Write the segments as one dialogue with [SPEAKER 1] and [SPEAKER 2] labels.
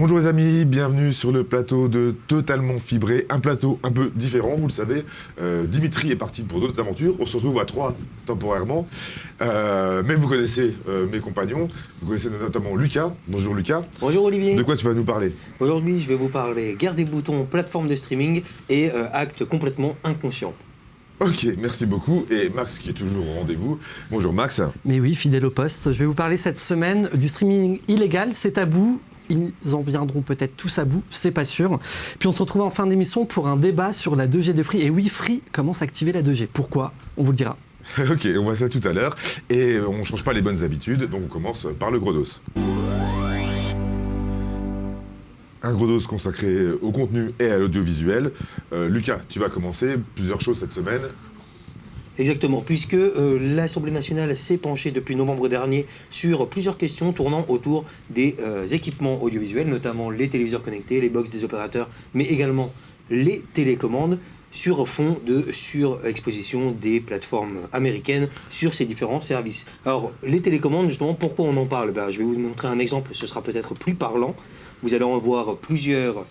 [SPEAKER 1] Bonjour les amis, bienvenue sur le plateau de Totalement Fibré, un plateau un peu différent, vous le savez. Dimitri est parti pour d'autres aventures, on se retrouve à 3 temporairement, mais vous connaissez mes compagnons, vous connaissez notamment Lucas. Bonjour Lucas.
[SPEAKER 2] Bonjour Olivier.
[SPEAKER 1] De quoi tu vas nous parler?
[SPEAKER 2] Aujourd'hui je vais vous parler guerre des boutons, plateforme de streaming et acte complètement inconscient.
[SPEAKER 1] Ok, merci beaucoup. Et Max qui est toujours au rendez-vous. Bonjour Max.
[SPEAKER 3] Mais oui, fidèle au poste. Je vais vous parler cette semaine du streaming illégal, c'est tabou. Ils en viendront peut-être tous à bout, c'est pas sûr. Puis on se retrouve en fin d'émission pour un débat sur la 2G de Free. Et oui, Free commence à activer la 2G. Pourquoi? On vous le dira.
[SPEAKER 1] Ok, on voit ça tout à l'heure. Et on ne change pas les bonnes habitudes, donc on commence par le gros dos. Un gros dos consacré au contenu et à l'audiovisuel. Lucas, tu vas commencer. Plusieurs choses cette semaine.
[SPEAKER 2] Exactement, puisque l'Assemblée nationale s'est penchée depuis novembre dernier sur plusieurs questions tournant autour des équipements audiovisuels, notamment les téléviseurs connectés, les box des opérateurs, mais également les télécommandes, sur fond de surexposition des plateformes américaines sur ces différents services. Alors, les télécommandes, justement, pourquoi on en parle? Je vais vous montrer un exemple, ce sera peut-être plus parlant. Vous allez en voir plusieurs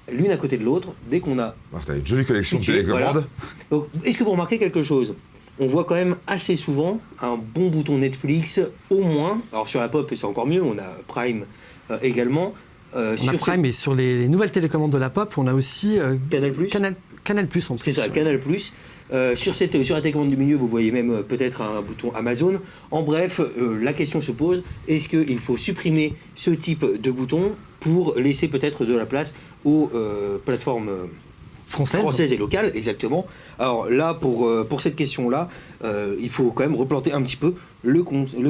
[SPEAKER 2] l'une à côté de l'autre, dès qu'on a...
[SPEAKER 1] Martin, une jolie collection de télécommandes.
[SPEAKER 2] Voilà. Est-ce que vous remarquez quelque chose? On voit quand même assez souvent un bon bouton Netflix, au moins. Alors sur la pop, c'est encore mieux, on a Prime également.
[SPEAKER 3] On a Prime, et sur les nouvelles télécommandes de la pop, on a aussi
[SPEAKER 2] Canal+.
[SPEAKER 3] Canal+, en plus.
[SPEAKER 2] C'est ça, Canal+. Sur la télécommande du milieu, vous voyez même peut-être un bouton Amazon. En bref, la question se pose, est-ce qu'il faut supprimer ce type de bouton pour laisser peut-être de la place aux plateformes françaises et locales, exactement. Alors là, pour cette question-là, il faut quand même replanter un petit peu le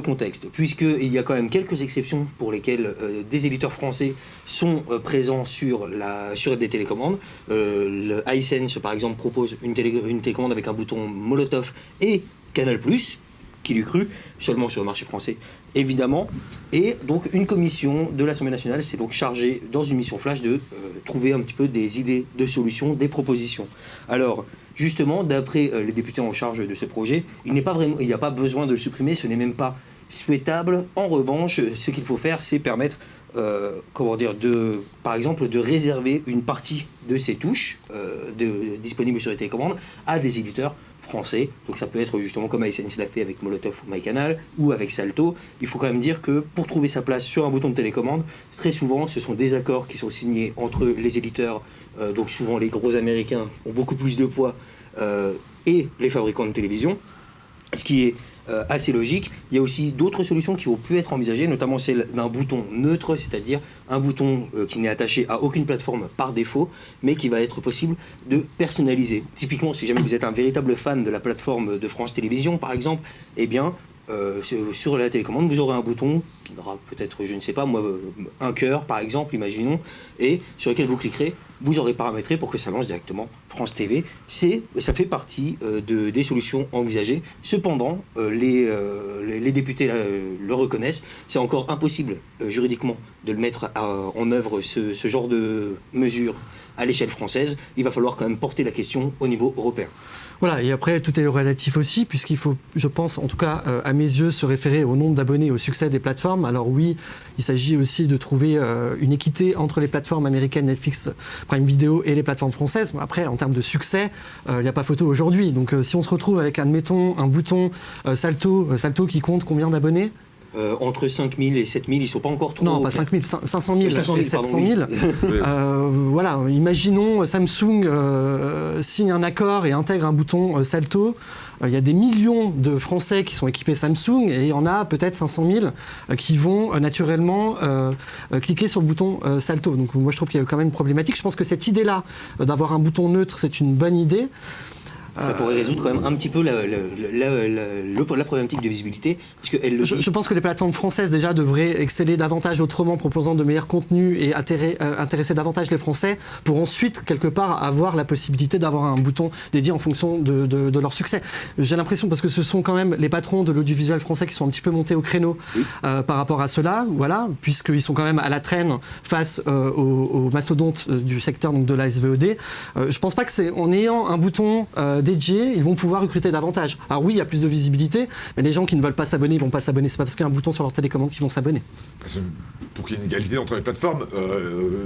[SPEAKER 2] contexte, puisqu'il y a quand même quelques exceptions pour lesquelles des éditeurs français sont présents sur des télécommandes. Le iSense, par exemple, propose une télécommande avec un bouton Molotov et Canal+, qui l'eût cru, seulement sur le marché français, évidemment. Et donc une commission de l'Assemblée nationale s'est donc chargée, dans une mission flash, de trouver un petit peu des idées de solutions, des propositions. Alors, justement, d'après les députés en charge de ce projet, il n'y a pas besoin de le supprimer, ce n'est même pas souhaitable. En revanche, ce qu'il faut faire, c'est permettre, par exemple, de réserver une partie de ces touches disponibles sur les télécommandes à des éditeurs français. Donc ça peut être justement comme iSense l'a fait avec Molotov ou MyCanal ou avec Salto. Il faut quand même dire que pour trouver sa place sur un bouton de télécommande, très souvent ce sont des accords qui sont signés entre les éditeurs, donc souvent les gros américains ont beaucoup plus de poids, et les fabricants de télévision, ce qui est assez logique. Il y a aussi d'autres solutions qui ont pu être envisagées, notamment celle d'un bouton neutre, c'est-à-dire un bouton qui n'est attaché à aucune plateforme par défaut, mais qui va être possible de personnaliser. Typiquement, si jamais vous êtes un véritable fan de la plateforme de France Télévisions, par exemple, eh bien, sur la télécommande, vous aurez un bouton qui aura peut-être, je ne sais pas, moi, un cœur, par exemple, imaginons, et sur lequel vous cliquerez, vous aurez paramétré pour que ça lance directement France TV. Ça fait partie des solutions envisagées. Cependant, les députés le reconnaissent. C'est encore impossible juridiquement de le mettre en œuvre, ce genre de mesures à l'échelle française. Il va falloir quand même porter la question au niveau européen.
[SPEAKER 3] Voilà, et après, tout est relatif aussi, puisqu'il faut, je pense, en tout cas, à mes yeux, se référer au nombre d'abonnés et au succès des plateformes. Alors oui, il s'agit aussi de trouver une équité entre les plateformes américaines, Netflix, Prime Video et les plateformes françaises. Après, en termes de succès, il n'y a pas photo aujourd'hui. Donc si on se retrouve avec, admettons, un bouton Salto qui compte combien d'abonnés?
[SPEAKER 2] Entre 5 000 et 7 000, ils ne sont pas encore trop...
[SPEAKER 3] Non, pas 5 000, 500 000 et 700 000.
[SPEAKER 2] Oui.
[SPEAKER 3] Voilà, imaginons Samsung signe un accord et intègre un bouton Salto. Il y a des millions de Français qui sont équipés Samsung et il y en a peut-être 500 000 qui vont naturellement cliquer sur le bouton Salto. Donc moi je trouve qu'il y a quand même une problématique. Je pense que cette idée-là d'avoir un bouton neutre, c'est une bonne idée.
[SPEAKER 2] Ça pourrait résoudre quand même un petit peu la problématique de visibilité. Parce que
[SPEAKER 3] je pense que les plateformes françaises déjà devraient exceller davantage autrement, proposant de meilleurs contenus et intéresser davantage les Français pour ensuite, quelque part, avoir la possibilité d'avoir un bouton dédié en fonction de leur succès. J'ai l'impression, parce que ce sont quand même les patrons de l'audiovisuel français qui sont un petit peu montés au créneau par rapport à cela, voilà, puisqu'ils sont quand même à la traîne face aux mastodontes du secteur, donc de la SVOD. Je ne pense pas que c'est en ayant un bouton dédiés, ils vont pouvoir recruter davantage. Alors oui, il y a plus de visibilité, mais les gens qui ne veulent pas s'abonner, ils vont pas s'abonner. C'est pas parce qu'il y a un bouton sur leur télécommande qu'ils vont s'abonner.
[SPEAKER 1] Pour qu'il y ait une égalité entre les plateformes,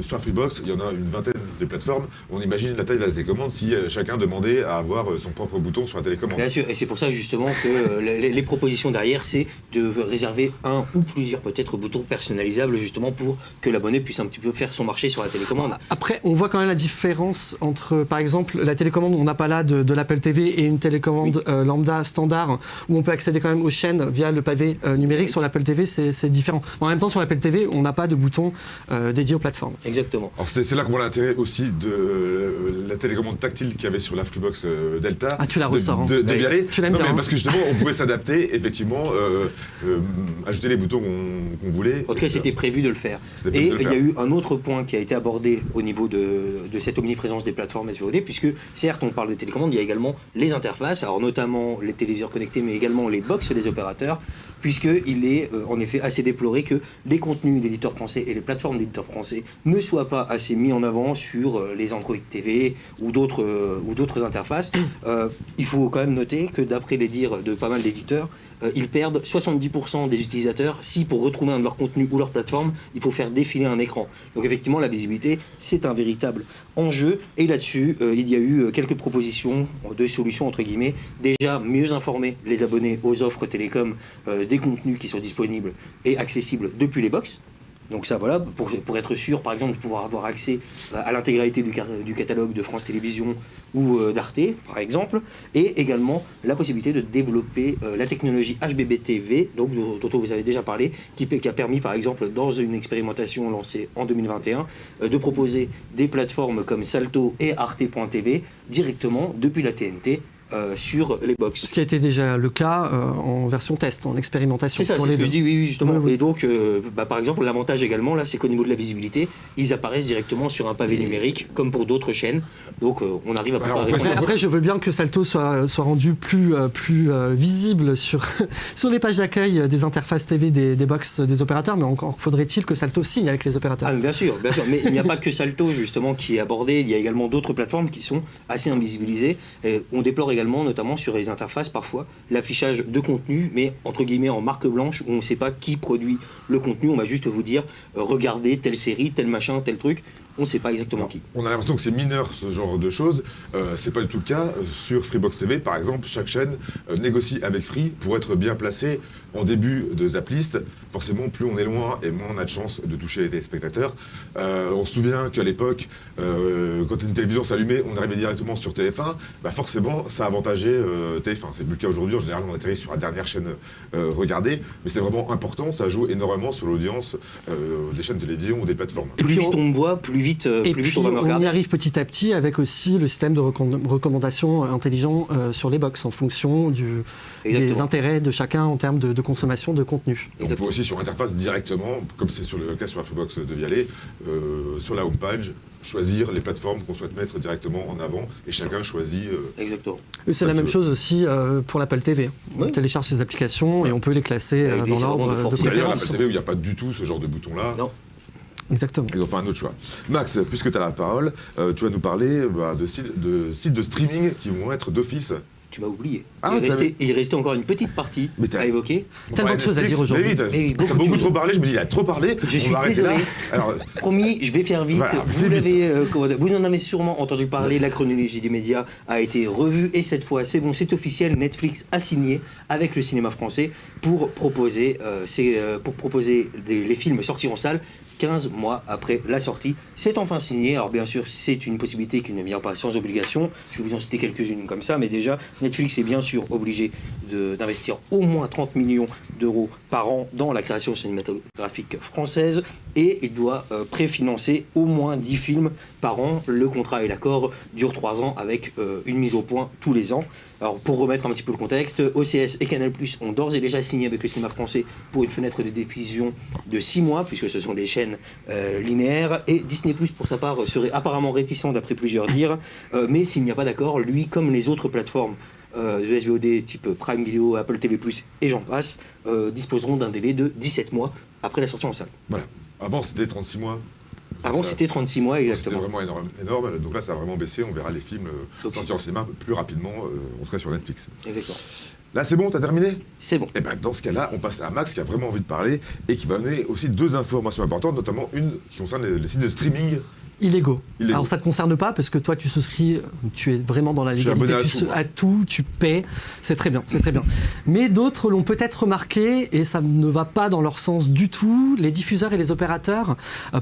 [SPEAKER 1] sur Freebox, il y en a une vingtaine de plateformes. On imagine la taille de la télécommande si chacun demandait à avoir son propre bouton sur la télécommande.
[SPEAKER 2] Bien sûr, et c'est pour ça justement que les propositions derrière, c'est de réserver un ou plusieurs peut-être boutons personnalisables justement pour que l'abonné puisse un petit peu faire son marché sur la télécommande.
[SPEAKER 3] Après, on voit quand même la différence entre, par exemple, la télécommande, on n'a pas là de l'Apple TV et une télécommande lambda standard où on peut accéder quand même aux chaînes via le pavé numérique. Sur l'Apple TV, c'est différent. En même temps, sur l'Apple TV, on n'a pas de bouton dédié aux plateformes.
[SPEAKER 2] Exactement.
[SPEAKER 1] Alors c'est là qu'on voit l'intérêt aussi de la télécommande tactile qu'il y avait sur la Freebox Delta.
[SPEAKER 3] Ah, tu la ressors.
[SPEAKER 1] De Vialet.
[SPEAKER 3] Tu l'aimes bien.
[SPEAKER 1] Parce que justement, on pouvait s'adapter, effectivement, ajouter les boutons qu'on voulait.
[SPEAKER 2] En tout cas, c'était prévu de le faire. Et il y a eu un autre point qui a été abordé au niveau de cette omniprésence des plateformes SVOD, puisque certes, on parle de télécommande, il y a également les interfaces, alors notamment les téléviseurs connectés, mais également les box des opérateurs, puisqu'il est en effet assez déploré que les contenus d'éditeurs français et les plateformes d'éditeurs français ne soient pas assez mis en avant sur les Android TV ou d'autres interfaces. Il faut quand même noter que d'après les dires de pas mal d'éditeurs, ils perdent 70% des utilisateurs si pour retrouver un de leurs contenus ou leur plateforme, il faut faire défiler un écran. Donc effectivement, la visibilité, c'est un véritable enjeu. Et là-dessus, il y a eu quelques propositions de solutions, entre guillemets. Déjà, mieux informer les abonnés aux offres télécom des contenus qui sont disponibles et accessibles depuis les box. Donc ça, voilà, pour être sûr, par exemple, de pouvoir avoir accès à l'intégralité du catalogue de France Télévisions ou d'Arte, par exemple, et également la possibilité de développer la technologie HbbTV, donc, dont vous avez déjà parlé, qui a permis, par exemple, dans une expérimentation lancée en 2021, de proposer des plateformes comme Salto et Arte.tv directement depuis la TNT, sur les box.
[SPEAKER 3] Ce qui a été déjà le cas en version test, en expérimentation.
[SPEAKER 2] C'est ça,
[SPEAKER 3] pour
[SPEAKER 2] c'est
[SPEAKER 3] les
[SPEAKER 2] ce que
[SPEAKER 3] deux.
[SPEAKER 2] je dis, oui, justement.
[SPEAKER 3] Oui.
[SPEAKER 2] Et donc, par exemple, l'avantage également, là, c'est qu'au niveau de la visibilité, ils apparaissent directement sur un pavé numérique, comme pour d'autres chaînes. Donc, on arrive à pouvoir
[SPEAKER 3] Après, je veux bien que Salto soit rendu plus visible sur les pages d'accueil des interfaces TV des box des opérateurs, mais encore faudrait-il que Salto signe avec les opérateurs.
[SPEAKER 2] Ah, bien sûr. Mais il n'y a pas que Salto, justement, qui est abordé. Il y a également d'autres plateformes qui sont assez invisibilisées. Et on déplore également, notamment sur les interfaces, parfois, l'affichage de contenu, mais entre guillemets en marque blanche, où on ne sait pas qui produit le contenu. On va juste vous dire, regardez telle série, tel machin, tel truc. On ne sait pas exactement qui.
[SPEAKER 1] On a l'impression que c'est mineur ce genre de choses. C'est pas du tout le cas. Sur Freebox TV, par exemple, chaque chaîne négocie avec Free pour être bien placée en début de Zaplist. Forcément, plus on est loin et moins on a de chance de toucher les téléspectateurs. On se souvient qu'à l'époque, quand une télévision s'allumait, on arrivait directement sur TF1. Forcément, ça avantageait TF1. C'est plus le cas aujourd'hui. En général, on atterrit sur la dernière chaîne regardée. Mais c'est vraiment important. Ça joue énormément sur l'audience des chaînes de télévision ou des plateformes.
[SPEAKER 2] Et plus vite on voit, plus vite on va me regarder.
[SPEAKER 3] On y arrive petit à petit avec aussi le système de recommandation intelligent sur les box en fonction des intérêts de chacun en termes de consommation de contenu.
[SPEAKER 1] On peut aussi sur l'interface directement, comme c'est le cas sur la Freebox de Vialet, sur la homepage, choisir les plateformes qu'on souhaite mettre directement en avant et chacun choisit.
[SPEAKER 2] Exactement.
[SPEAKER 3] C'est la même chose aussi pour l'Apple TV. On télécharge ces applications et on peut les classer dans l'ordre de
[SPEAKER 1] D'ailleurs,
[SPEAKER 3] préférence.
[SPEAKER 1] l'Apple TV où il n'y a pas du tout ce genre de bouton-là.
[SPEAKER 2] Non.
[SPEAKER 3] Exactement.
[SPEAKER 1] Ils ont fait un autre choix. Max, puisque tu as la parole, tu vas nous parler de sites de streaming qui vont être d'office.
[SPEAKER 2] Tu m'as oublié.
[SPEAKER 1] Ah,
[SPEAKER 2] il restait encore une petite partie à évoquer.
[SPEAKER 3] Tellement de choses à dire aujourd'hui.
[SPEAKER 1] Mais oui, t'as beaucoup trop parlé, je me dis, il a trop parlé.
[SPEAKER 2] Je suis désolé. Alors, promis, je vais faire vite.
[SPEAKER 1] Voilà,
[SPEAKER 2] vous en avez sûrement entendu parler. La chronologie des médias a été revue et cette fois, c'est bon, c'est officiel. Netflix a signé avec le cinéma français pour proposer les films sortis en salle 15 mois après la sortie. C'est enfin signé. Alors bien sûr, c'est une possibilité qui ne vient pas sans obligation. Je vais vous en citer quelques-unes comme ça, mais déjà, Netflix est bien sûr obligé d'investir au moins 30 millions d'euros par an dans la création cinématographique française et il doit préfinancer au moins 10 films par an. Le contrat et l'accord durent 3 ans avec une mise au point tous les ans. Alors pour remettre un petit peu le contexte, OCS et Canal+ ont d'ores et déjà signé avec le cinéma français pour une fenêtre de diffusion de 6 mois, puisque ce sont des chaînes linéaires, et Disney+, pour sa part, serait apparemment réticent d'après plusieurs dires, mais s'il n'y a pas d'accord, lui, comme les autres plateformes de SVOD type Prime Video, Apple TV+, et j'en passe, disposeront d'un délai de 17 mois après la sortie en salle.
[SPEAKER 1] Voilà. Avant, c'était 36 mois.
[SPEAKER 2] Avant, c'était 36 mois,
[SPEAKER 1] C'était
[SPEAKER 2] exactement.
[SPEAKER 1] vraiment énorme. Donc là, ça a vraiment baissé. On verra les films
[SPEAKER 2] Donc,
[SPEAKER 1] sortis en cinéma plus rapidement, en tout cas sur Netflix.
[SPEAKER 2] Exactement.
[SPEAKER 1] Là, c'est bon, t'as terminé?
[SPEAKER 2] C'est bon.
[SPEAKER 1] Et ben dans ce cas-là, on passe à Max qui a vraiment envie de parler et qui va donner aussi 2 informations importantes, notamment une qui concerne les sites de streaming.
[SPEAKER 3] Illégaux.
[SPEAKER 1] Illégaux.
[SPEAKER 3] Alors ça ne te concerne pas parce que toi tu souscris, tu es vraiment dans la
[SPEAKER 1] Je suis
[SPEAKER 3] légalité,
[SPEAKER 1] abonné à tout, moi.
[SPEAKER 3] à tout, tu paies, c'est très bien, c'est très bien. Mais d'autres l'ont peut-être remarqué et ça ne va pas dans leur sens du tout. Les diffuseurs et les opérateurs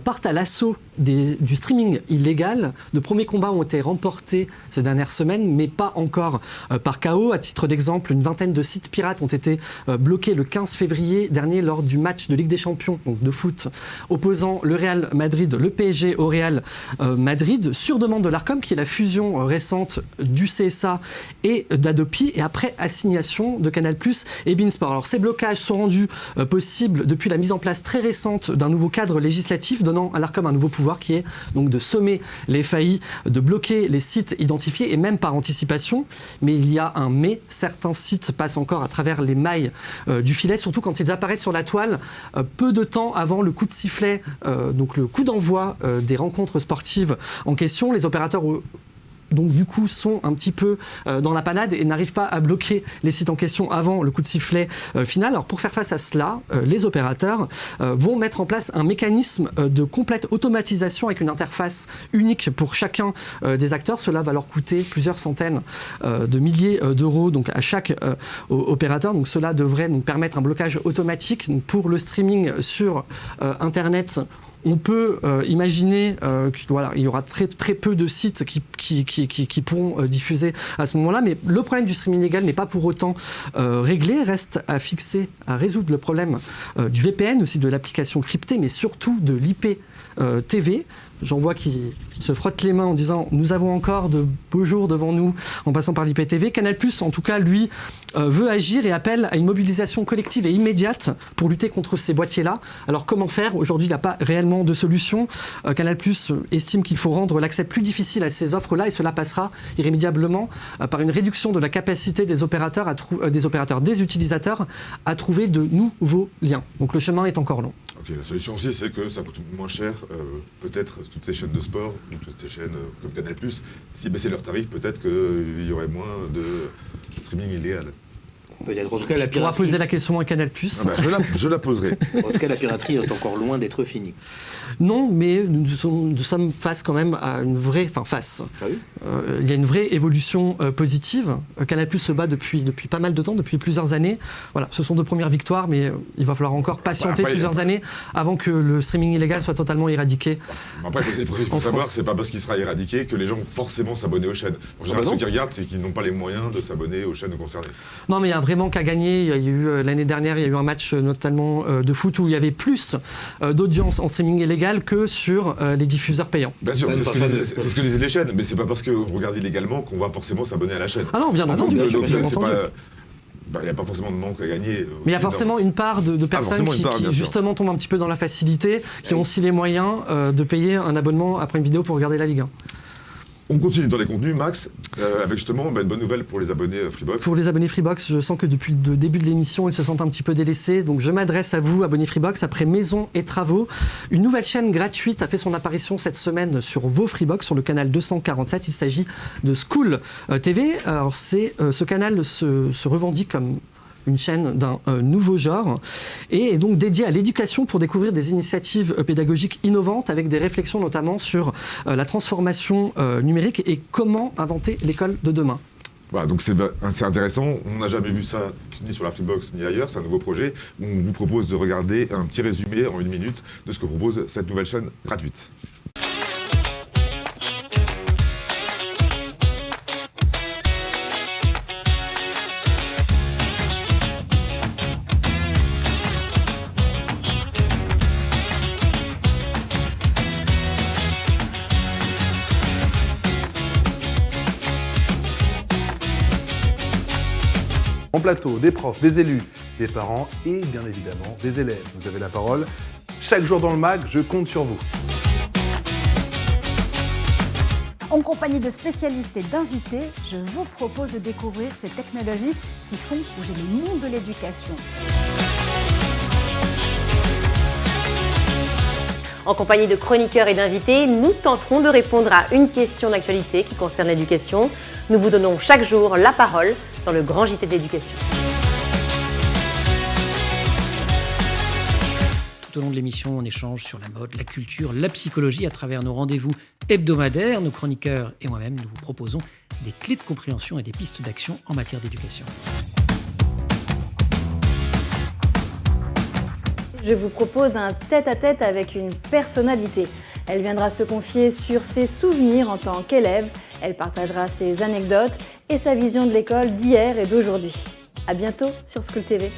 [SPEAKER 3] partent à l'assaut du streaming illégal. De premiers combats ont été remportés ces dernières semaines, mais pas encore par chaos. À titre d'exemple, une vingtaine de sites pirates ont été bloqués le 15 février dernier lors du match de Ligue des Champions, donc de foot, opposant le Real Madrid, le PSG au Real Madrid, sur demande de l'Arcom, qui est la fusion récente du CSA et d'Adopi, et après assignation de Canal+ et beIN Sport. Alors ces blocages sont rendus possibles depuis la mise en place très récente d'un nouveau cadre législatif donnant à l'Arcom un nouveau pouvoir qui est donc de sommer les FAI, de bloquer les sites identifiés et même par anticipation. Mais il y a un mais, certains sites passent encore à travers les mailles du filet, surtout quand ils apparaissent sur la toile peu de temps avant le coup de sifflet, donc le coup d'envoi des rencontres sportives en question. Les opérateurs donc du coup sont un petit peu dans la panade et n'arrivent pas à bloquer les sites en question avant le coup de sifflet final. Alors pour faire face à cela, les opérateurs vont mettre en place un mécanisme de complète automatisation avec une interface unique pour chacun des acteurs. Cela va leur coûter plusieurs centaines de milliers d'euros donc à chaque opérateur. Donc cela devrait nous permettre un blocage automatique pour le streaming sur Internet. On peut imaginer qu'il voilà, y aura très peu de sites qui pourront diffuser à ce moment-là, mais le problème du streaming illégal n'est pas pour autant réglé. Reste à résoudre le problème du VPN, aussi de l'application cryptée, mais surtout de l'IP TV. J'en vois qui se frottent les mains en disant « Nous avons encore de beaux jours devant nous en passant par l'IPTV ». Canal+, en tout cas, lui, veut agir et appelle à une mobilisation collective et immédiate pour lutter contre ces boîtiers-là. Alors, comment faire? Aujourd'hui, il n'y a pas réellement de solution. Canal+ estime qu'il faut rendre l'accès plus difficile à ces offres-là et cela passera irrémédiablement par une réduction de la capacité des utilisateurs à trouver de nouveaux liens. Donc, le chemin est encore long.
[SPEAKER 1] Ok, la solution aussi, c'est que ça coûte moins cher, peut-être toutes ces chaînes de sport, ou toutes ces chaînes comme Canal+, si baissaient leurs tarifs, peut-être qu'il y aurait moins de streaming illégal.
[SPEAKER 2] Peut-être. En tout cas, la
[SPEAKER 3] Tu pourras
[SPEAKER 2] piraterie,
[SPEAKER 3] poser la question à Canal+.
[SPEAKER 1] Ah bah, je la poserai.
[SPEAKER 2] en tout cas, la piraterie est encore loin d'être finie.
[SPEAKER 3] Non, mais nous sommes face quand même à une vraie... Enfin, face.
[SPEAKER 2] Ah oui.
[SPEAKER 3] Il y a une vraie évolution positive. Canal+ se bat depuis pas mal de temps, depuis plusieurs années. Voilà, ce sont de premières victoires, mais il va falloir encore patienter plusieurs années avant que le streaming illégal soit totalement éradiqué.
[SPEAKER 1] Après, il faut savoir, c'est pas parce qu'il sera éradiqué que les gens vont forcément s'abonner aux chaînes. En général, ceux qui regardent, c'est qu'ils n'ont pas les moyens de s'abonner aux chaînes concernées.
[SPEAKER 3] Non, mais il y a vraiment qu'à gagner. Il y a eu l'année dernière, il y a eu un match notamment de foot où il y avait plus d'audience en streaming illégal que sur les diffuseurs payants.
[SPEAKER 1] Bien sûr, c'est ce que disaient les chaînes, mais c'est pas parce qu'on regarde illégalement qu'on va forcément s'abonner à la chaîne.
[SPEAKER 3] Ah non, bien entendu.
[SPEAKER 1] Donc,
[SPEAKER 3] bien
[SPEAKER 1] c'est
[SPEAKER 3] entendu.
[SPEAKER 1] pas... Il n'y a pas forcément de manque à gagner.
[SPEAKER 3] Mais il y a forcément une part de personnes qui justement tombent un petit peu dans la facilité, qui ont aussi les moyens de payer un abonnement après une vidéo pour regarder la Ligue 1.
[SPEAKER 1] On continue dans les contenus, Max, avec justement une bonne nouvelle pour les abonnés Freebox.
[SPEAKER 3] Pour les abonnés Freebox, je sens que depuis le début de l'émission, ils se sentent un petit peu délaissés. Donc je m'adresse à vous, abonnés Freebox, après Maison et Travaux. Une nouvelle chaîne gratuite a fait son apparition cette semaine sur vos Freebox, sur le canal 247. Il s'agit de School TV. Alors ce canal se revendique comme une chaîne d'un nouveau genre et est donc dédiée à l'éducation pour découvrir des initiatives pédagogiques innovantes avec des réflexions notamment sur la transformation numérique et comment inventer l'école de demain.
[SPEAKER 1] Voilà, donc c'est intéressant. On n'a jamais vu ça ni sur la Freebox ni ailleurs. C'est un nouveau projet. On vous propose de regarder un petit résumé en 1 minute de ce que propose cette nouvelle chaîne gratuite.
[SPEAKER 4] En plateau, des profs, des élus, des parents et bien évidemment des élèves. Vous avez la parole. Chaque jour dans le MAG, je compte sur vous.
[SPEAKER 5] En compagnie de spécialistes et d'invités, je vous propose de découvrir ces technologies qui font bouger le monde de l'éducation.
[SPEAKER 6] En compagnie de chroniqueurs et d'invités, nous tenterons de répondre à une question d'actualité qui concerne l'éducation. Nous vous donnons chaque jour la parole dans le grand JT de l'éducation.
[SPEAKER 7] Tout au long de l'émission, on échange sur la mode, la culture, la psychologie à travers nos rendez-vous hebdomadaires. Nos chroniqueurs et moi-même, nous vous proposons des clés de compréhension et des pistes d'action en matière d'éducation.
[SPEAKER 8] Je vous propose un tête-à-tête avec une personnalité. Elle viendra se confier sur ses souvenirs en tant qu'élève. Elle partagera ses anecdotes et sa vision de l'école d'hier et d'aujourd'hui. À bientôt sur School TV.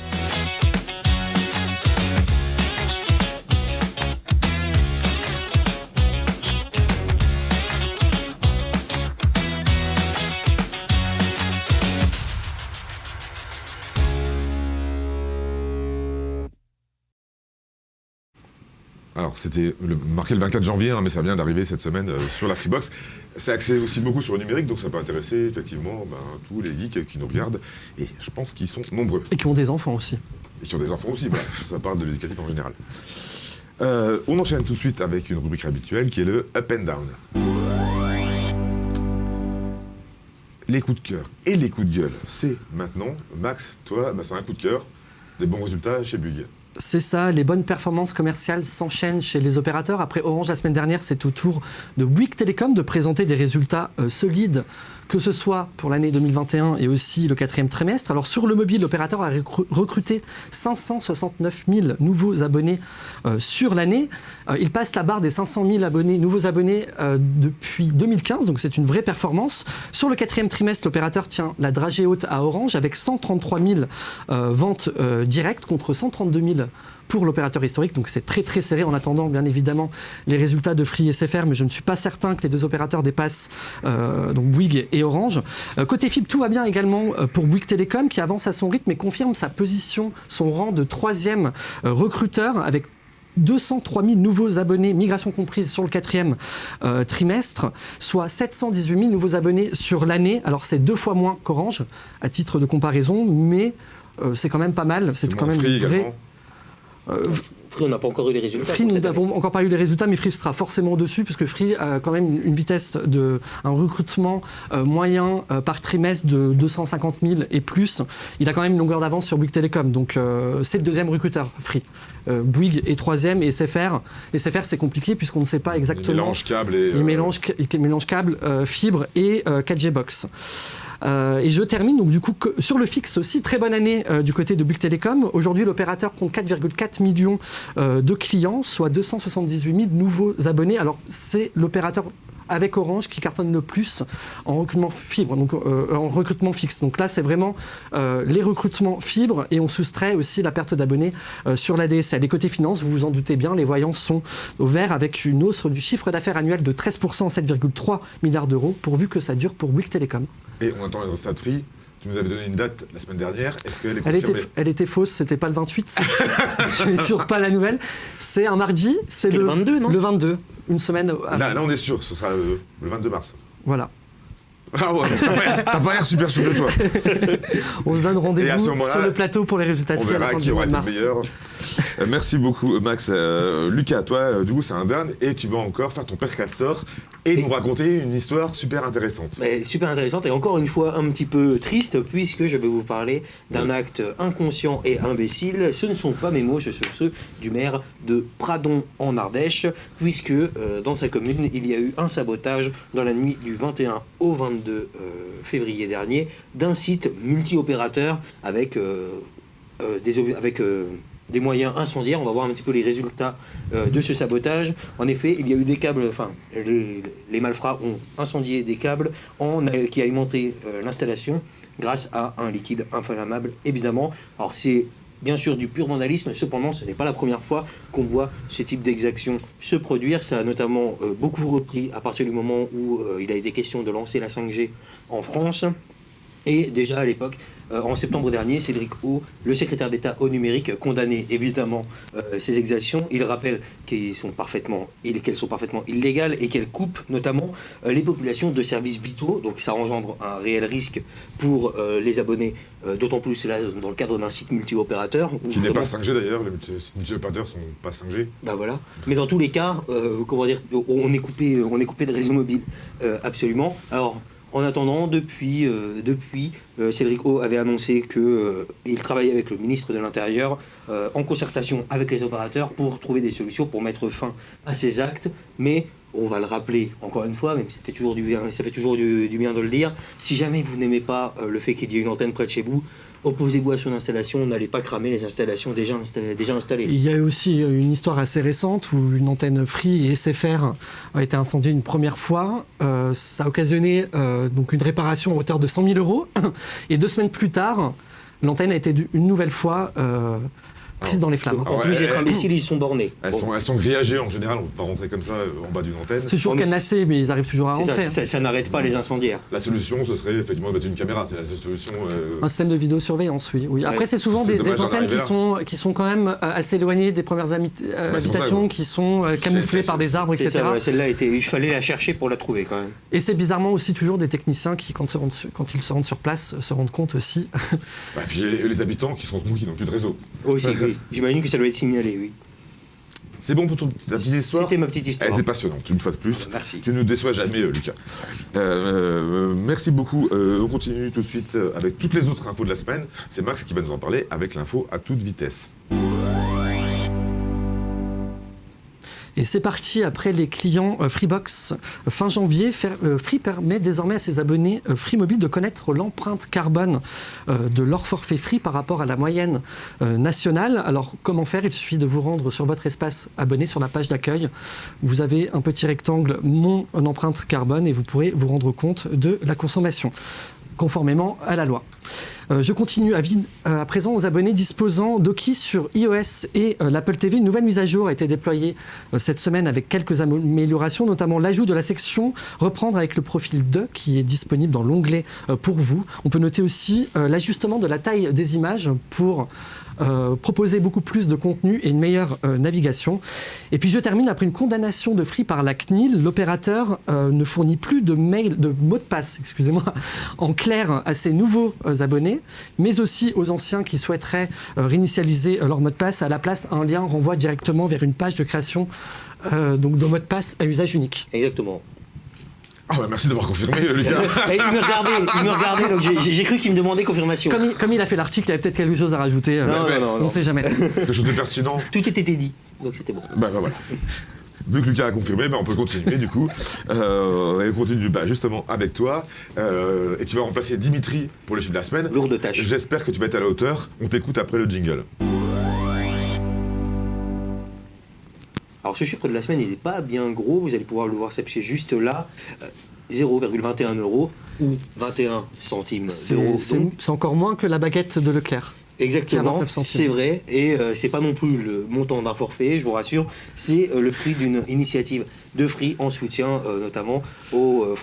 [SPEAKER 1] Alors, c'était marqué le 24 janvier, mais ça vient d'arriver cette semaine sur la Freebox. C'est axé aussi beaucoup sur le numérique, donc ça peut intéresser effectivement tous les geeks qui nous regardent. Et je pense qu'ils sont nombreux.
[SPEAKER 3] Et qui ont des enfants aussi.
[SPEAKER 1] Et qui ont des enfants aussi, ça parle de l'éducatif en général. On enchaîne tout de suite avec une rubrique habituelle qui est le Up and Down. Les coups de cœur et les coups de gueule, c'est maintenant. Max, toi, c'est un coup de cœur, des bons résultats chez Bouygues.
[SPEAKER 3] C'est ça, les bonnes performances commerciales s'enchaînent chez les opérateurs. Après Orange la semaine dernière, c'est au tour de Bouygues Telecom de présenter des résultats solides, que ce soit pour l'année 2021 et aussi le 4e trimestre. Alors sur le mobile, l'opérateur a recruté 569 000 nouveaux abonnés sur l'année. Il passe la barre des 500 000 nouveaux abonnés depuis 2015, donc c'est une vraie performance. Sur le 4e trimestre, l'opérateur tient la dragée haute à Orange avec 133 000 ventes directes contre 132 000 pour l'opérateur historique, donc c'est très très serré en attendant bien évidemment les résultats de Free et SFR, mais je ne suis pas certain que les deux opérateurs dépassent donc Bouygues et Orange. Côté fibre, tout va bien également pour Bouygues Telecom qui avance à son rythme et confirme sa position, son rang de 3e recruteur avec 203 000 nouveaux abonnés, migration comprise sur le 4e trimestre, soit 718 000 nouveaux abonnés sur l'année. Alors c'est 2 fois moins qu'Orange, à titre de comparaison, mais c'est quand même pas mal. C'est quand même
[SPEAKER 1] Free
[SPEAKER 3] vrai.
[SPEAKER 1] également.
[SPEAKER 2] Free, on n'a pas encore eu les résultats.
[SPEAKER 3] Free, nous n'avons encore pas eu les résultats, mais Free sera forcément dessus, puisque Free a quand même une vitesse un recrutement moyen par trimestre de 250 000 et plus. Il a quand même une longueur d'avance sur Bouygues Telecom, donc c'est le 2e recruteur, Free. Bouygues est 3e et SFR. SFR, c'est compliqué puisqu'on ne sait pas exactement. Il mélange câble, fibre et 4G box. Et je termine donc du coup sur le fixe aussi, très bonne année du côté de Bouygues Telecom. Aujourd'hui, l'opérateur compte 4,4 millions de clients, soit 278 000 nouveaux abonnés. Alors c'est l'opérateur avec Orange qui cartonne le plus en recrutement fibre, donc en recrutement fixe. Donc là, c'est vraiment les recrutements fibre et on soustrait aussi la perte d'abonnés sur la DSL. Et côté finance, vous vous en doutez bien, les voyants sont au vert avec une hausse du chiffre d'affaires annuel de 13%, 7,3 milliards d'euros, pourvu que ça dure pour Bouygues Telecom.
[SPEAKER 1] Et on attend les résultats de Free. Tu nous avais donné une date la semaine dernière. Est-ce qu'elle est confirmée ?
[SPEAKER 3] Elle était fausse, c'était pas le 28. Je n'ai toujours pas la nouvelle. C'est un mardi, c'est
[SPEAKER 2] le 22, non ?
[SPEAKER 3] Le 22, une semaine avant.
[SPEAKER 1] Là, on est sûr, ce sera le 22 mars.
[SPEAKER 3] Voilà.
[SPEAKER 1] Ah ouais, t'as pas l'air super souple, toi.
[SPEAKER 3] On se donne rendez-vous sur le plateau pour les résultats de Free à la fin du mois de mars.
[SPEAKER 1] Merci beaucoup, Max. Lucas, toi, du coup, c'est un down et tu vas encore faire ton père castor et nous raconter une histoire super intéressante.
[SPEAKER 2] Super intéressante et encore une fois un petit peu triste puisque je vais vous parler d'un acte inconscient et imbécile. Ce ne sont pas mes mots, ce sont ceux du maire de Pradon en Ardèche puisque dans sa commune, il y a eu un sabotage dans la nuit du 21 au 22 février dernier d'un site multi-opérateur avec des moyens incendiaires. On va voir un petit peu les résultats de ce sabotage. En effet, il y a eu des câbles, les malfrats ont incendié des câbles qui alimentaient l'installation grâce à un liquide inflammable, évidemment. Alors c'est bien sûr du pur vandalisme, cependant ce n'est pas la première fois qu'on voit ce type d'exaction se produire. Ça a notamment beaucoup repris à partir du moment où il a été question de lancer la 5G en France. Et déjà à l'époque, En septembre dernier, Cédric O, le secrétaire d'État au numérique, condamnait évidemment ces exactions. Il rappelle qu'elles sont parfaitement illégales et qu'elles coupent notamment les populations de services vitaux. Donc ça engendre un réel risque pour les abonnés, d'autant plus là dans le cadre d'un site multi-opérateur.
[SPEAKER 1] Qui n'est pas 5G d'ailleurs, les multi-opérateurs sont pas 5G.
[SPEAKER 2] Ben voilà. Mais dans tous les cas, on est coupé de réseau mobile, absolument. Alors, en attendant, depuis Cédric O avait annoncé qu'il travaillait avec le ministre de l'Intérieur en concertation avec les opérateurs pour trouver des solutions pour mettre fin à ces actes. Mais on va le rappeler encore une fois, même si ça fait toujours du bien de le dire, si jamais vous n'aimez pas le fait qu'il y ait une antenne près de chez vous, opposez-vous à son installation, n'allez pas cramer les installations déjà installées.
[SPEAKER 3] Il y a aussi une histoire assez récente où une antenne Free et SFR a été incendiée une première fois. Ça a occasionné donc une réparation à hauteur de 100 000 €. Et 2 semaines plus tard, l'antenne a été une nouvelle fois prise dans les flammes.
[SPEAKER 2] En plus d'être imbéciles, ils sont bornés.
[SPEAKER 1] Elles sont grillagées en général, on ne peut pas rentrer comme ça en bas d'une antenne.
[SPEAKER 3] C'est toujours cadenassé, mais ils arrivent toujours à rentrer.
[SPEAKER 2] Ça n'arrête pas les incendiaires.
[SPEAKER 1] La solution, ce serait effectivement de mettre une caméra, c'est la seule solution.
[SPEAKER 3] Un système de vidéosurveillance, oui. Après, c'est souvent des antennes qui sont quand même assez éloignées des premières habitations, qui sont camouflées par des arbres, etc.
[SPEAKER 2] Celle-là, il fallait la chercher pour la trouver quand même.
[SPEAKER 3] Et c'est bizarrement aussi toujours des techniciens qui, quand ils se rendent sur place, se rendent compte aussi.
[SPEAKER 1] Et puis les habitants qui se rendent compte qu'ils n'ont plus de réseau.
[SPEAKER 2] Aussi, oui. J'imagine que ça doit être signalé, oui.
[SPEAKER 1] C'est bon pour ta petite histoire?
[SPEAKER 2] C'était ma petite histoire.
[SPEAKER 1] Elle était passionnante, une fois de plus.
[SPEAKER 2] Merci.
[SPEAKER 1] Tu ne nous déçois jamais, Lucas. Merci beaucoup. On continue tout de suite avec toutes les autres infos de la semaine. C'est Max qui va nous en parler avec l'info à toute vitesse.
[SPEAKER 3] Et c'est parti après les clients Freebox. Fin janvier, Free permet désormais à ses abonnés Free Mobile de connaître l'empreinte carbone de leur forfait Free par rapport à la moyenne nationale. Alors, comment faire? Il suffit de vous rendre sur votre espace abonné, sur la page d'accueil. Vous avez un petit rectangle « Mon empreinte carbone » et vous pourrez vous rendre compte de la consommation, conformément à la loi. Je continue à présent aux abonnés disposant d'Oki sur iOS et l'Apple TV. Une nouvelle mise à jour a été déployée cette semaine avec quelques améliorations, notamment l'ajout de la section Reprendre avec le profil de qui est disponible dans l'onglet Pour vous. On peut noter aussi l'ajustement de la taille des images pour proposer beaucoup plus de contenu et une meilleure navigation. Et puis je termine, après une condamnation de Free par la CNIL, l'opérateur ne fournit plus de mots de passe, en clair à ses nouveaux abonnés, mais aussi aux anciens qui souhaiteraient réinitialiser leur mot de passe. À la place, un lien renvoie directement vers une page de création donc de mot de passe à usage unique.
[SPEAKER 2] Exactement.
[SPEAKER 1] Ah bah merci d'avoir confirmé, Lucas.
[SPEAKER 2] Il me regardait, donc j'ai cru qu'il me demandait confirmation.
[SPEAKER 3] Comme il a fait l'article, il y avait peut-être quelque chose à rajouter.
[SPEAKER 2] Non.
[SPEAKER 3] On ne sait jamais.
[SPEAKER 1] Quelque chose de pertinent.
[SPEAKER 2] Tout était dit, donc c'était bon.
[SPEAKER 1] Bah voilà. Vu que Lucas a confirmé, on peut continuer du coup. Et on continue justement avec toi. Et tu vas remplacer Dimitri pour le chiffre de la semaine.
[SPEAKER 2] Lourde tâche.
[SPEAKER 1] J'espère que tu vas être à la hauteur. On t'écoute après le jingle.
[SPEAKER 2] Alors ce chiffre de la semaine, il n'est pas bien gros, vous allez pouvoir le voir s'afficher juste là, 0,21 € ou 21 centimes d'euros.
[SPEAKER 3] C'est encore moins que la baguette de Leclerc.
[SPEAKER 2] Exactement, c'est vrai, et c'est pas non plus le montant d'un forfait, je vous rassure, c'est le prix d'une initiative de Free en soutien notamment aux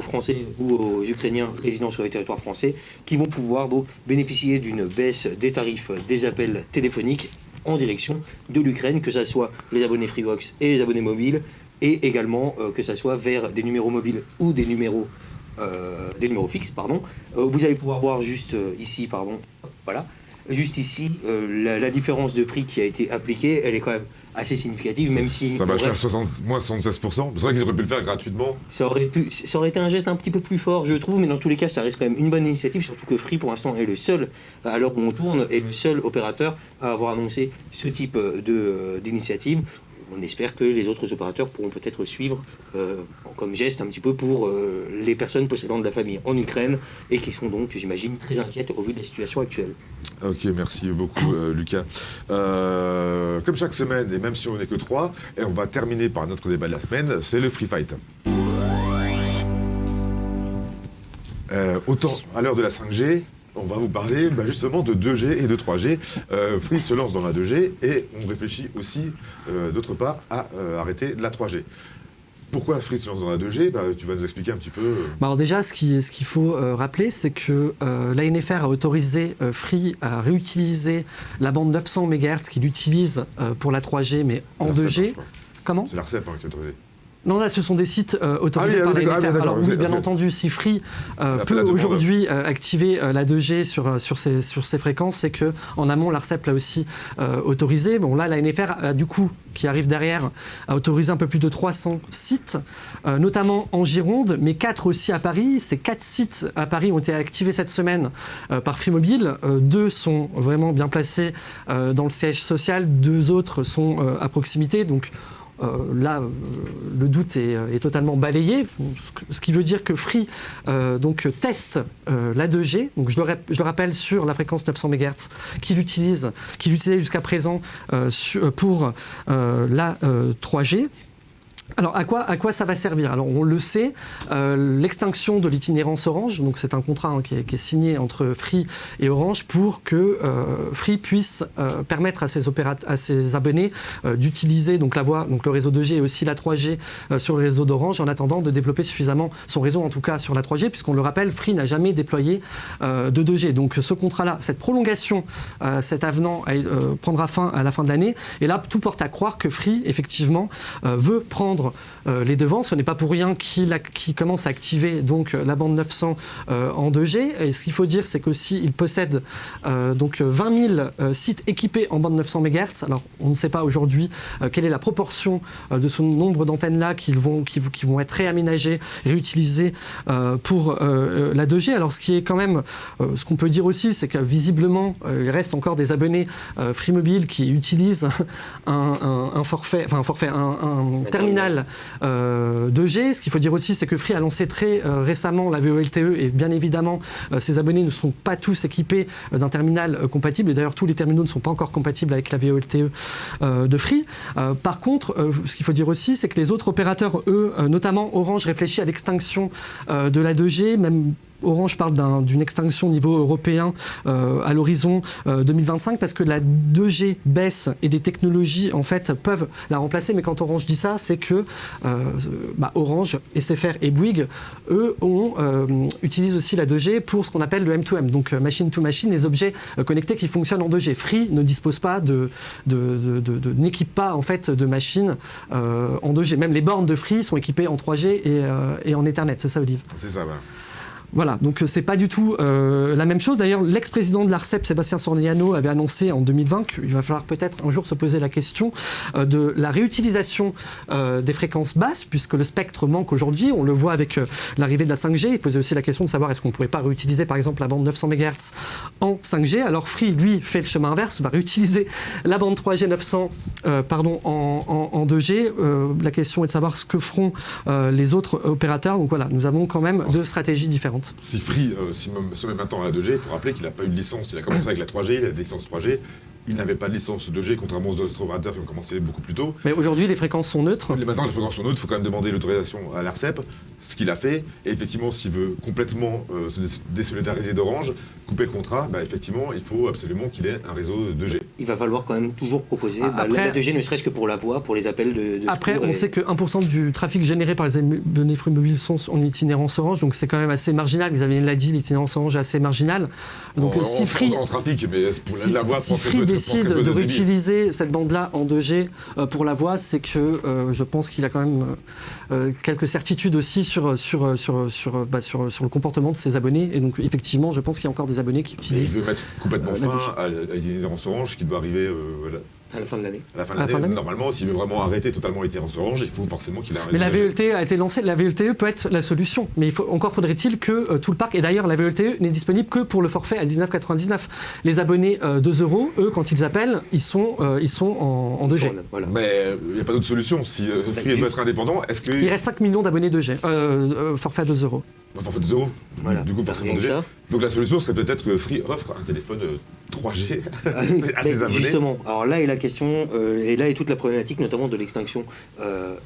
[SPEAKER 2] Français ou aux Ukrainiens résidant sur le territoire français qui vont pouvoir donc bénéficier d'une baisse des tarifs des appels téléphoniques en direction de l'Ukraine, que ce soit les abonnés Freebox et les abonnés mobiles, et également que ce soit vers des numéros mobiles ou des numéros fixes. Vous allez pouvoir voir juste ici, voilà, juste ici, la différence de prix qui a été appliquée, elle est quand même assez significative, même si...
[SPEAKER 1] Ça va jusqu'à moins 76%. C'est vrai qu'ils auraient pu le faire gratuitement.
[SPEAKER 2] Ça aurait été un geste un petit peu plus fort, je trouve, mais dans tous les cas, ça reste quand même une bonne initiative, surtout que Free, pour l'instant, est le seul, à l'heure où on tourne, est le seul opérateur à avoir annoncé ce type d'initiative. On espère que les autres opérateurs pourront peut-être suivre comme geste un petit peu pour les personnes possédant de la famille en Ukraine et qui sont donc, j'imagine, très inquiètes au vu de la situation actuelle.
[SPEAKER 1] Ok, merci beaucoup Lucas. Comme chaque semaine, et même si on n'est que 3, et on va terminer par notre débat de la semaine, c'est le Free Fight. Autant à l'heure de la 5G, on va vous parler justement de 2G et de 3G. Free se lance dans la 2G et on réfléchit aussi, d'autre part, à arrêter la 3G. pourquoi Free se lance dans la 2G? Tu vas nous expliquer un petit peu.
[SPEAKER 3] Alors déjà, ce qu'il faut rappeler, c'est que l'ANFR a autorisé Free à réutiliser la bande 900 MHz qu'il utilise pour la 3G, mais en 2G. Comment?
[SPEAKER 1] C'est l'ARCEP qui a autorisé.
[SPEAKER 3] Non, là, ce sont des sites autorisés par l'ANFR. Alors oui, bien entendu, si Free peut aujourd'hui activer la 2G sur ces fréquences, c'est qu'en amont, l'ARCEP l'a aussi autorisé. Bon, là, l'ANFR, du coup, qui arrive derrière, a autorisé un peu plus de 300 sites, notamment en Gironde, mais 4 aussi à Paris. Ces 4 sites à Paris ont été activés cette semaine par Free Mobile. 2 sont vraiment bien placés dans le siège social, 2 autres sont à proximité. Donc, là, le doute est totalement balayé, ce qui veut dire que Free donc, teste la 2G, donc je le rappelle sur la fréquence 900 MHz qu'il utilisait jusqu'à présent pour la 3G. Alors à quoi ça va servir? Alors on le sait, l'extinction de l'itinérance Orange, donc c'est un contrat qui est signé entre Free et Orange pour que Free puisse permettre à ses abonnés d'utiliser donc la voix, donc le réseau 2G et aussi la 3G sur le réseau d'Orange en attendant de développer suffisamment son réseau, en tout cas sur la 3G, puisqu'on le rappelle, Free n'a jamais déployé de 2G. Donc ce contrat-là, cette prolongation, cet avenant prendra fin à la fin de l'année. Et là, tout porte à croire que Free, effectivement, veut prendre les devants. Ce n'est pas pour rien qu'il commence à activer donc la bande 900 en 2G. Et ce qu'il faut dire, c'est qu'aussi il possède donc 20 000 sites équipés en bande 900 MHz. Alors on ne sait pas aujourd'hui quelle est la proportion de ce nombre d'antennes-là qui vont être réaménagées, réutilisées pour la 2G. Alors ce qui est quand même, ce qu'on peut dire aussi, c'est que visiblement il reste encore des abonnés Free Mobile qui utilisent un terminal 2G. Ce qu'il faut dire aussi, c'est que Free a lancé très récemment la VoLTE et bien évidemment, ses abonnés ne sont pas tous équipés d'un terminal compatible. Et d'ailleurs, tous les terminaux ne sont pas encore compatibles avec la VoLTE de Free. Par contre, ce qu'il faut dire aussi, c'est que les autres opérateurs, eux, notamment Orange, réfléchit à l'extinction de la 2G, même Orange parle d'une extinction au niveau européen à l'horizon 2025 parce que la 2G baisse et des technologies en fait peuvent la remplacer. Mais quand Orange dit ça, c'est que Orange, SFR et Bouygues, eux, utilisent aussi la 2G pour ce qu'on appelle le M2M, donc machine to machine, les objets connectés qui fonctionnent en 2G. Free ne dispose pas n'équipe pas en fait de machines en 2G. Même les bornes de Free sont équipées en 3G et en Ethernet. C'est ça, Olive? C'est ça, voilà. Voilà, donc c'est pas du tout la même chose. D'ailleurs, l'ex-président de l'ARCEP, Sébastien Soriano, avait annoncé en 2020 qu'il va falloir peut-être un jour se poser la question de la réutilisation des fréquences basses, puisque le spectre manque aujourd'hui. On le voit avec l'arrivée de la 5G. Il posait aussi la question de savoir est-ce qu'on ne pourrait pas réutiliser, par exemple, la bande 900 MHz en 5G. Alors Free, lui, fait le chemin inverse, va réutiliser la bande 3G 900 en 2G. La question est de savoir ce que feront les autres opérateurs. Donc voilà, nous avons quand même deux stratégies différentes.
[SPEAKER 1] Si Free se met maintenant à la 2G, il faut rappeler qu'il n'a pas eu de licence. Il a commencé avec la 3G, il a des licences 3G. Il n'avait pas de licence 2G, contrairement aux autres opérateurs qui ont commencé beaucoup plus tôt.
[SPEAKER 3] Mais aujourd'hui, les fréquences sont neutres.
[SPEAKER 1] Maintenant, les fréquences sont neutres, il faut quand même demander l'autorisation à l'ARCEP, ce qu'il a fait. Et effectivement, s'il veut complètement se désolidariser d'Orange, couper le contrat, effectivement, il faut absolument qu'il ait un réseau 2G.
[SPEAKER 2] Il va falloir quand même toujours proposer la 2G, ne serait-ce que pour la voix, pour les appels de
[SPEAKER 3] Après, on sait que 1% du trafic généré par les abonnés Free Mobile sont en itinérance Orange, donc c'est quand même assez marginal. Xavier l'a dit, l'itinérance Orange est assez marginale. Donc si Free...
[SPEAKER 1] En trafic, mais pour la voix...
[SPEAKER 3] Si Free décide de réutiliser cette bande-là en 2G pour la voix, c'est que je pense qu'il a quand même quelques certitudes aussi sur le comportement de ses abonnés. Et donc, effectivement, je pense qu'il y a encore des abonnés qui utilisent...
[SPEAKER 1] Il veut mettre complètement fin à l'itinérance Orange qui doit arriver...
[SPEAKER 2] à la fin de l'année.
[SPEAKER 1] À la fin de l'année, normalement, s'il veut vraiment arrêter totalement l'itinérance Orange, il faut forcément qu'il arrête.
[SPEAKER 3] Mais la VoLTE a été lancée, la VoLTE peut être la solution. Mais encore faudrait-il que tout le parc, et d'ailleurs la VoLTE n'est disponible que pour le forfait à 19,99. Les abonnés 2 €, eux, quand ils appellent, ils sont en 2G.
[SPEAKER 2] Voilà.
[SPEAKER 1] Mais il n'y a pas d'autre solution. Si Free veut être indépendant, est-ce que...
[SPEAKER 3] Il reste 5 millions d'abonnés 2G, forfait à 2 €.
[SPEAKER 1] Forfait de 2 €.
[SPEAKER 2] Voilà.
[SPEAKER 1] Du coup, forcément 2G. Donc la solution serait peut-être que Free offre un téléphone 3G à ses abonnés.
[SPEAKER 2] Justement, alors là est la question, et là est toute la problématique notamment de l'extinction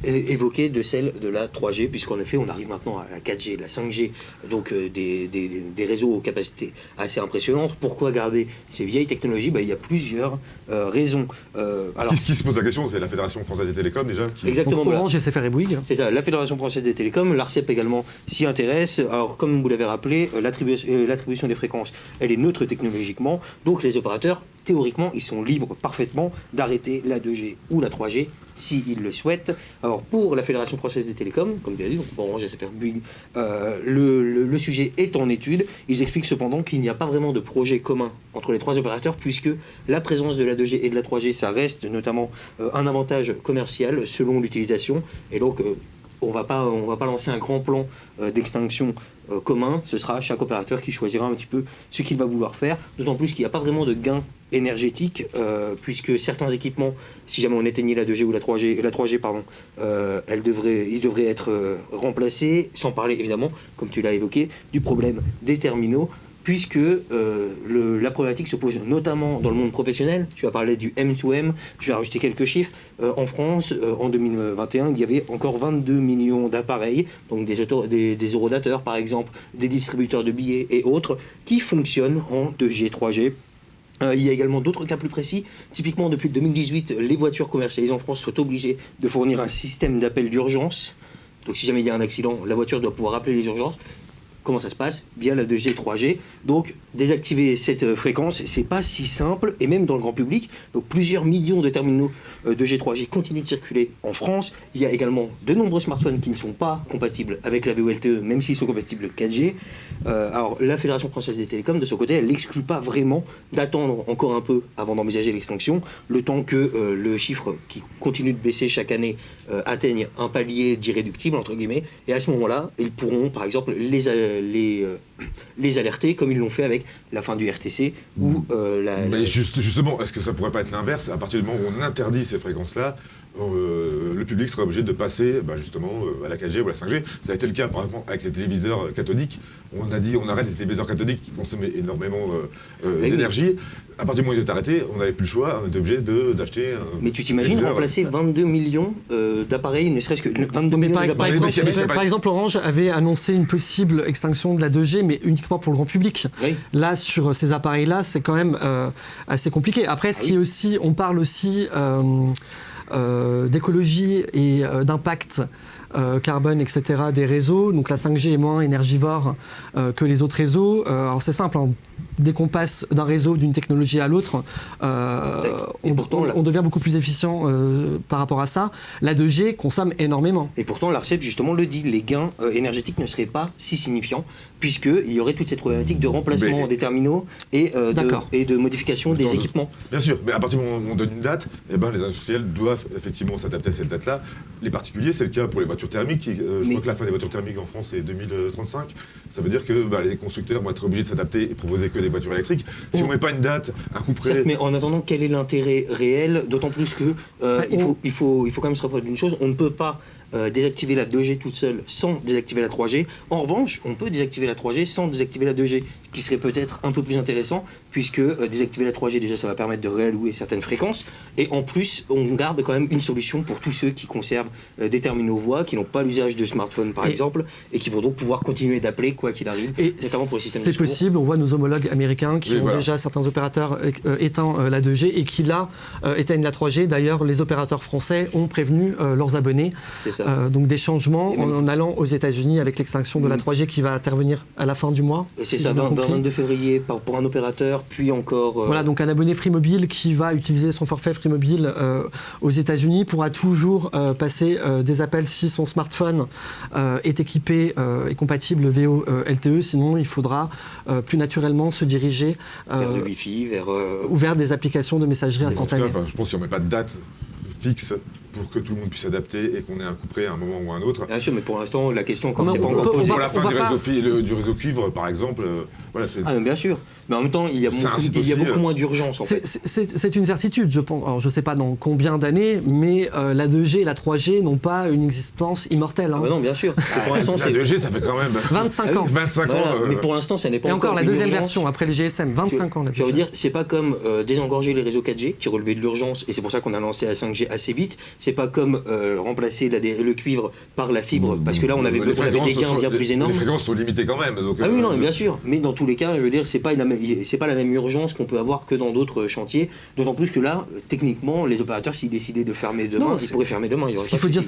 [SPEAKER 2] évoquée de celle de la 3G, puisqu'en effet on arrive maintenant à la 4G, la 5G, donc des réseaux aux capacités assez impressionnantes. Pourquoi garder ces vieilles technologies? Il y a plusieurs raisons. Alors,
[SPEAKER 1] Qui se pose la question, c'est la Fédération Française des Télécoms déjà.
[SPEAKER 2] Exactement.
[SPEAKER 3] Donc, Orange, SFR et Bouygues.
[SPEAKER 2] C'est ça, la Fédération Française des Télécoms, l'ARCEP également s'y intéresse. Alors, comme vous l'avez rappelé, l'attribution des fréquences, elle est neutre technologiquement, donc les opérateurs, théoriquement, ils sont libres parfaitement d'arrêter la 2G ou la 3G s'ils le souhaitent. Alors, pour la Fédération Française des Télécoms, comme tu l'as dit, donc pour Orange, SFR, Bouygues, le sujet est en étude. Ils expliquent cependant qu'il n'y a pas vraiment de projet commun entre les trois opérateurs, puisque la présence de la 2G et de la 3G, ça reste notamment un avantage commercial selon l'utilisation. Et donc, on va pas lancer un grand plan d'extinction commun. Ce sera chaque opérateur qui choisira un petit peu ce qu'il va vouloir faire. D'autant plus qu'il n'y a pas vraiment de gain énergétique, puisque certains équipements, si jamais on éteignait la 2G ou la 3G, ils devraient être remplacés, sans parler évidemment, comme tu l'as évoqué, du problème des terminaux, puisque la problématique se pose notamment dans le monde professionnel. Tu as parlé du M2M, je vais rajouter quelques chiffres. En France, en 2021, il y avait encore 22 millions d'appareils, donc des eurodateurs par exemple, des distributeurs de billets et autres, qui fonctionnent en 2G, 3G. Il y a également d'autres cas plus précis. Typiquement, depuis 2018, les voitures commercialisées en France sont obligées de fournir un système d'appel d'urgence. Donc si jamais il y a un accident, la voiture doit pouvoir appeler les urgences. Comment ça se passe? Via la 2G, 3G. Donc, désactiver cette fréquence, c'est pas si simple, et même dans le grand public. Donc, plusieurs millions de terminaux 2G, 3G continuent de circuler en France. Il y a également de nombreux smartphones qui ne sont pas compatibles avec la VoLTE, même s'ils sont compatibles 4G. Alors, la Fédération Française des Télécoms, de son côté, elle n'exclut pas vraiment d'attendre encore un peu avant d'envisager l'extinction, le temps que le chiffre qui continue de baisser chaque année atteigne un palier d'irréductible, entre guillemets, et à ce moment-là, ils pourront, par exemple, les alerter, comme ils l'ont fait avec la fin du RTC ou
[SPEAKER 1] Mais justement, est-ce que ça pourrait pas être l'inverse? À partir du moment où on interdit ces fréquences-là, le public sera obligé de passer justement à la 4G ou à la 5G. Ça a été le cas par exemple avec les téléviseurs cathodiques. On a dit on arrête les téléviseurs cathodiques qui consommaient énormément d'énergie. À partir du moment où ils étaient arrêtés, on n'avait plus le choix, on était obligé d'acheter
[SPEAKER 2] Mais tu t'imagines remplacer 22 millions d'appareils, ne serait-ce que 22 millions d'appareils.
[SPEAKER 3] Par exemple, Orange avait annoncé une possible extinction de la 2G, mais uniquement pour le grand public.
[SPEAKER 2] Oui.
[SPEAKER 3] Là, sur ces appareils-là, c'est quand même assez compliqué. Après, ce qui est aussi, on parle aussi d'écologie et d'impact carbone, etc. des réseaux. Donc la 5G est moins énergivore que les autres réseaux. Alors c'est simple, hein. Dès qu'on passe d'un réseau, d'une technologie à l'autre, on devient beaucoup plus efficient par rapport à ça. La 2G consomme énormément.
[SPEAKER 2] Et pourtant, l'ARCEP justement le dit, les gains énergétiques ne seraient pas si signifiants, puisqu'il y aurait toute cette problématique de remplacement des terminaux et de modification des équipements.
[SPEAKER 1] Bien sûr, mais à partir du moment où on donne une date, les industriels doivent effectivement s'adapter à cette date-là. Les particuliers, c'est le cas pour les voitures thermiques. Je crois que la fin des voitures thermiques en France est 2035. Ça veut dire que les constructeurs vont être obligés de s'adapter et proposer que des voitures électriques. Si on ne met pas une date, un coup près...
[SPEAKER 2] Certes, mais en attendant, quel est l'intérêt réel? D'autant plus que il faut quand même se rappeler d'une chose, on ne peut pas désactiver la 2G toute seule sans désactiver la 3G. En revanche, on peut désactiver la 3G sans désactiver la 2G, ce qui serait peut-être un peu plus intéressant, puisque désactiver la 3G, déjà, ça va permettre de réallouer certaines fréquences, et en plus, on garde quand même une solution pour tous ceux qui conservent des terminaux voix, qui n'ont pas l'usage de smartphone, par exemple, et qui vont donc pouvoir continuer d'appeler quoi qu'il arrive,
[SPEAKER 3] et
[SPEAKER 2] notamment pour le système de
[SPEAKER 3] c'est
[SPEAKER 2] secours.
[SPEAKER 3] possible, on voit nos homologues américains qui ont déjà, certains opérateurs, éteint la 2G, et qui là, éteignent la 3G. D'ailleurs, les opérateurs français ont prévenu leurs abonnés. C'est ça. Donc des changements en allant aux États-Unis avec l'extinction de la 3G qui va intervenir à la fin du mois.
[SPEAKER 2] C'est ça, 22 février pour un opérateur, puis encore...
[SPEAKER 3] Voilà, donc un abonné Free Mobile qui va utiliser son forfait Free Mobile aux États-Unis pourra toujours passer des appels si son smartphone est équipé et compatible VoLTE, sinon il faudra plus naturellement se diriger
[SPEAKER 2] vers le Wi-Fi,
[SPEAKER 3] ou vers des applications de messagerie instantanée.
[SPEAKER 1] En tout cas, je pense que si on ne met pas de date fixe pour que tout le monde puisse s'adapter et qu'on ait un coup près à un moment ou à un autre.
[SPEAKER 2] Bien sûr, mais pour l'instant, la question, quand c'est pas
[SPEAKER 1] encore
[SPEAKER 2] encore posée...
[SPEAKER 1] Pour la fin du réseau cuivre, par exemple,
[SPEAKER 2] bien sûr. Mais en même temps, il y a beaucoup moins d'urgence en fait.
[SPEAKER 3] C'est une certitude, je pense. Alors, je ne sais pas dans combien d'années, mais la 2G et la 3G n'ont pas une existence immortelle. Hein.
[SPEAKER 2] Ah bah non, bien sûr. Pour l'instant,
[SPEAKER 1] La 2G, ça fait quand même
[SPEAKER 3] 25 ans.
[SPEAKER 1] 25 ans.
[SPEAKER 2] Mais pour l'instant, ça n'est pas
[SPEAKER 3] Et encore la deuxième
[SPEAKER 2] urgence.
[SPEAKER 3] version, après le GSM, 25 ans.
[SPEAKER 2] Je veux dire, c'est pas comme désengorger les réseaux 4G qui relevaient de l'urgence, et c'est pour ça qu'on a lancé la 5G assez vite. C'est pas comme remplacer le cuivre par la fibre, parce que là, on avait des gains bien plus énormes.
[SPEAKER 1] Les fréquences sont limitées quand même. Donc,
[SPEAKER 2] ah oui, non, bien sûr. Mais dans tous les cas, je veux dire, c'est pas la même urgence qu'on peut avoir que dans d'autres chantiers. D'autant plus que là, techniquement, les opérateurs, s'ils décidaient de fermer demain, ils pourraient fermer demain.
[SPEAKER 3] Ce qu'il faut dire,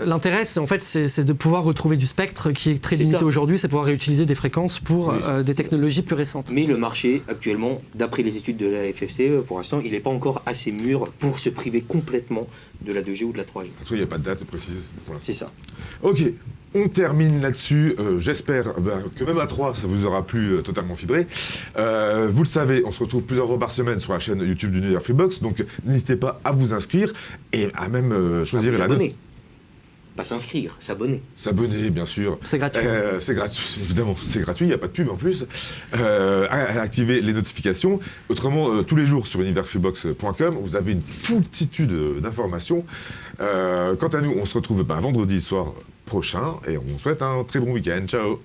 [SPEAKER 3] l'intérêt, c'est de pouvoir retrouver du spectre qui est très limité aujourd'hui, c'est pouvoir réutiliser des fréquences pour des technologies plus récentes.
[SPEAKER 2] Mais le marché, actuellement, d'après les études de la FFC, pour l'instant, il n'est pas encore assez mûr pour se priver complètement de la 2G ou de la 3G.
[SPEAKER 1] Il n'y a pas de date précise pour l'instant.
[SPEAKER 2] C'est ça.
[SPEAKER 1] Ok. On termine là-dessus. J'espère que même à 3, ça vous aura plu totalement fibré. Vous le savez, on se retrouve plusieurs fois par semaine sur la chaîne YouTube d'Univers Freebox. Donc n'hésitez pas à vous inscrire et à même choisir la note.
[SPEAKER 2] Pas s'inscrire, s'abonner.
[SPEAKER 1] S'abonner, bien sûr.
[SPEAKER 3] C'est gratuit.
[SPEAKER 1] C'est gratuit, évidemment. C'est gratuit, il n'y a pas de pub en plus. Activer les notifications. Autrement, tous les jours sur universfreebox.com, vous avez une foultitude d'informations. Quant à nous, on se retrouve vendredi soir prochain et on vous souhaite un très bon week-end. Ciao.